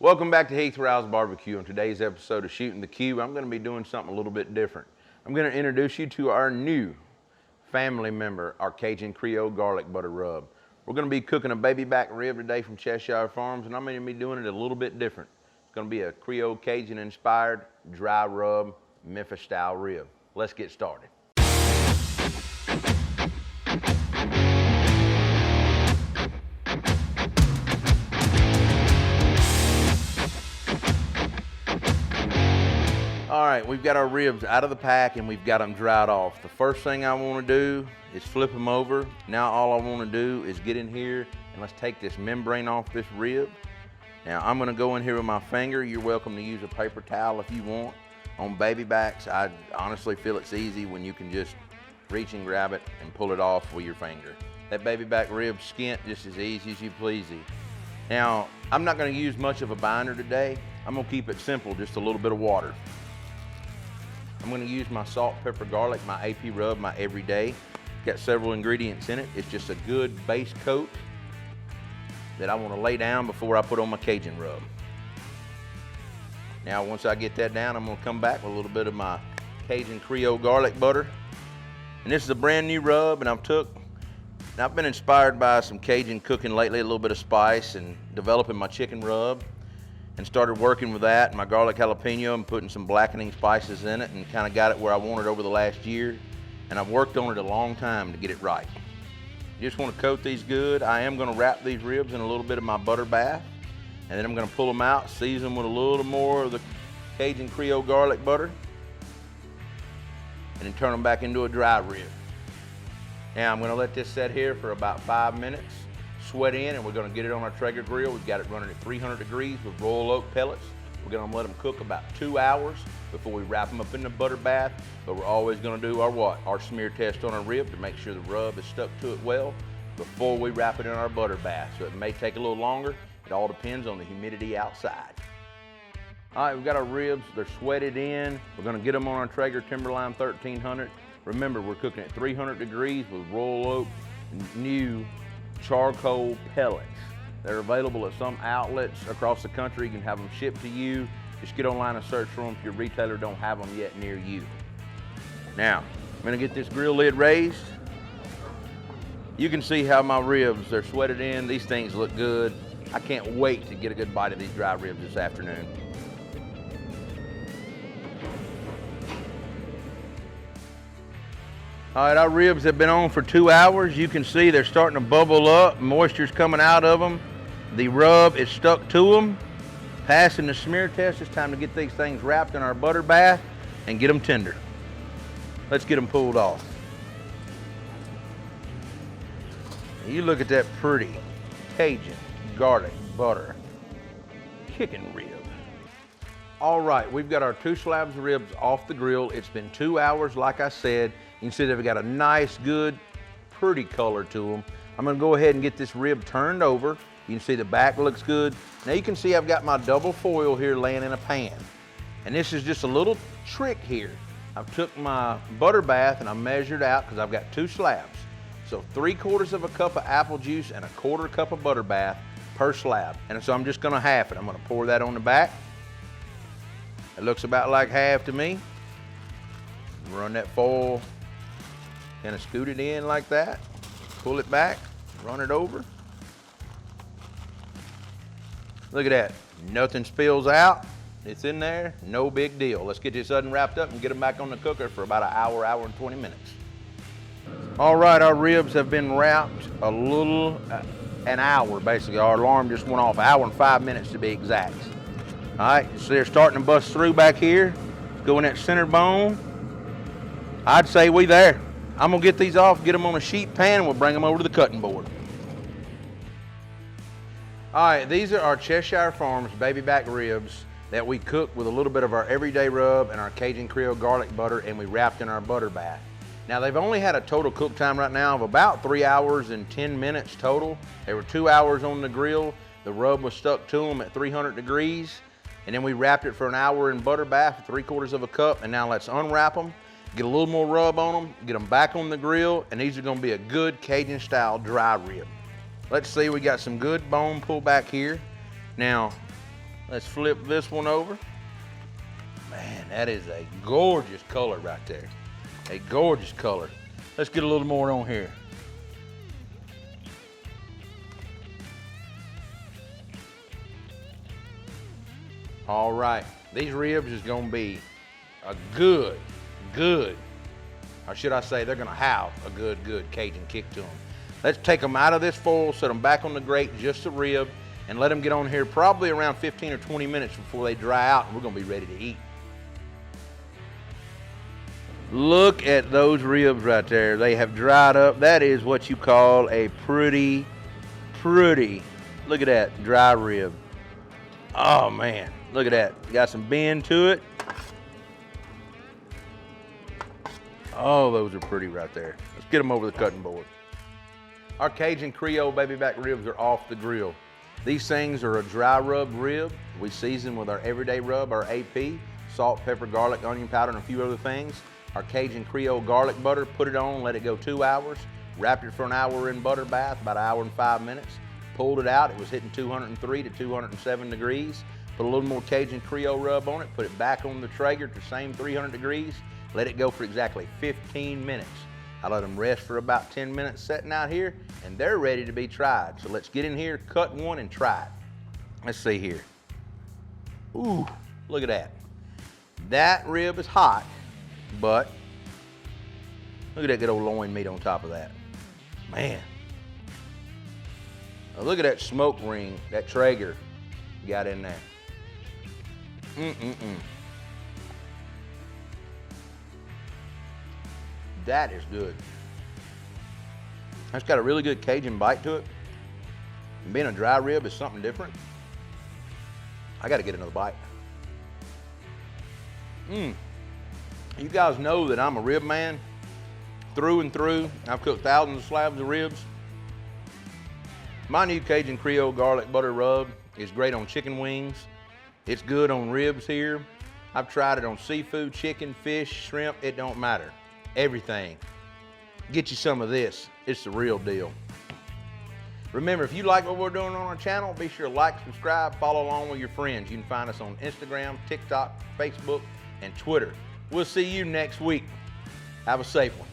Welcome back to Heath Riles BBQ. On today's episode of Shooting the Cube, I'm going to be doing something a little bit different. I'm going to introduce you to our new family member, our Cajun Creole garlic butter rub. We're going to be cooking a baby back rib today from Cheshire Farms, and I'm going to be doing it a little bit different. It's going to be a Creole Cajun-inspired dry rub Memphis style rib. Let's get started. All right, we've got our ribs out of the pack and we've got them dried off. The first thing I want to do is flip them over. Now all I want to do is get in here and let's take this membrane off this rib. Now I'm going to go in here with my finger. You're welcome to use a paper towel if you want. On baby backs, I honestly feel it's easy when you can just reach and grab it and pull it off with your finger. That baby back rib skint just as easy as you pleasy. Now, I'm not going to use much of a binder today. I'm going to keep it simple, just a little bit of water. I'm going to use my salt, pepper, garlic, my AP rub, my everyday. Got several ingredients in it. It's just a good base coat that I want to lay down before I put on my Cajun rub. Now, once I get that down, I'm going to come back with a little bit of my Cajun Creole garlic butter. And this is a brand new rub, and I've been inspired by some Cajun cooking lately, a little bit of spice, and developing my chicken rub. And started working with that, my garlic jalapeno, and putting some blackening spices in it, and kind of got it where I want it over the last year. And I've worked on it a long time to get it right. You just want to coat these good. I am going to wrap these ribs in a little bit of my butter bath, and then I'm going to pull them out, season them with a little more of the Cajun Creole garlic butter, and then turn them back into a dry rib. Now I'm going to let this set here for about 5 minutes. Sweat in, and we're going to get it on our Traeger grill. We've got it running at 300 degrees with royal oak pellets. We're going to let them cook about 2 hours before we wrap them up in the butter bath. But we're always going to do our smear test on our rib to make sure the rub is stuck to it well before we wrap it in our butter bath. So it may take a little longer. It all depends on the humidity outside. All right, we've got our ribs. They're sweated in. We're going to get them on our Traeger Timberline 1300. Remember, we're cooking at 300 degrees with royal oak new charcoal pellets. They're available at some outlets across the country. You can have them shipped to you. Just get online and search for them if your retailer don't have them yet near you. Now, I'm gonna get this grill lid raised. You can see how my ribs, they're sweated in. These things look good. I can't wait to get a good bite of these dry ribs this afternoon. All right, our ribs have been on for 2 hours. You can see they're starting to bubble up. Moisture's coming out of them. The rub is stuck to them. Passing the smear test. It's time to get these things wrapped in our butter bath and get them tender. Let's get them pulled off. You look at that pretty Cajun garlic butter chicken rib. All right, we've got our 2 slabs of ribs off the grill. It's been 2 hours, like I said. You can see they've got a nice, good, pretty color to them. I'm gonna go ahead and get this rib turned over. You can see the back looks good. Now you can see I've got my double foil here laying in a pan. And this is just a little trick here. I've took my butter bath and I measured out, because I've got 2 slabs. So 3/4 of a cup of apple juice and 1/4 cup of butter bath per slab. And so I'm just gonna half it. I'm gonna pour that on the back. It looks about like half to me. Run that foil, kind of scoot it in like that, pull it back, run it over. Look at that, nothing spills out. It's in there, no big deal. Let's get this oven wrapped up and get them back on the cooker for about an hour, hour and 20 minutes. All right, our ribs have been wrapped an hour basically. Our alarm just went off, an hour and 5 minutes to be exact. All right, so they're starting to bust through back here. Go in that center bone. I'd say we there. I'm gonna get these off, get them on a sheet pan, and we'll bring them over to the cutting board. All right, these are our Cheshire Farms baby back ribs that we cooked with a little bit of our everyday rub and our Cajun Creole garlic butter, and we wrapped in our butter bath. Now they've only had a total cook time right now of about 3 hours and 10 minutes total. They were 2 hours on the grill. The rub was stuck to them at 300 degrees. And then we wrapped it for an hour in butter bath, 3/4 of a cup. And now let's unwrap them, get a little more rub on them, get them back on the grill, and these are gonna be a good Cajun style dry rib. Let's see, we got some good bone pull back here. Now, Let's flip this one over. Man, that is a gorgeous color right there. A gorgeous color. Let's get a little more on here. All right, these ribs is gonna be a good, or should I say they're gonna have a good Cajun kick to them. Let's take them out of this foil, set them back on the grate, just the rib, and let them get on here probably around 15 or 20 minutes before they dry out, and we're gonna be ready to eat. Look at those ribs right there. They have dried up. That is what you call a pretty, look at that dry rib. Oh man, look at that. Got some bend to it. Oh, those are pretty right there. Let's get them over the cutting board. Our Cajun Creole baby back ribs are off the grill. These things are a dry rub rib. We season with our everyday rub, our AP, salt, pepper, garlic, onion powder, and a few other things. Our Cajun Creole garlic butter, put it on, let it go 2 hours. Wrapped it for an hour in butter bath, about an hour and 5 minutes. Pulled it out, it was hitting 203 to 207 degrees. Put a little more Cajun Creole rub on it, put it back on the Traeger to the same 300 degrees. Let it go for exactly 15 minutes. I let them rest for about 10 minutes sitting out here, and they're ready to be tried. So let's get in here, cut one, and try it. Let's see here. Ooh, look at that. That rib is hot, but look at that good old loin meat on top of that. Man. Now look at that smoke ring, that Traeger got in there. That is good. That's got a really good Cajun bite to it. And being a dry rib is something different. I gotta get another bite. You guys know that I'm a rib man through and through. I've cooked thousands of slabs of ribs. My new Cajun Creole garlic butter rub is great on chicken wings. It's good on ribs here. I've tried it on seafood, chicken, fish, shrimp, it don't matter. Everything. Get you some of this. It's the real deal. Remember, if you like what we're doing on our channel, be sure to like, subscribe, follow along with your friends. You can find us on Instagram, TikTok, Facebook, and Twitter. We'll see you next week. Have a safe one.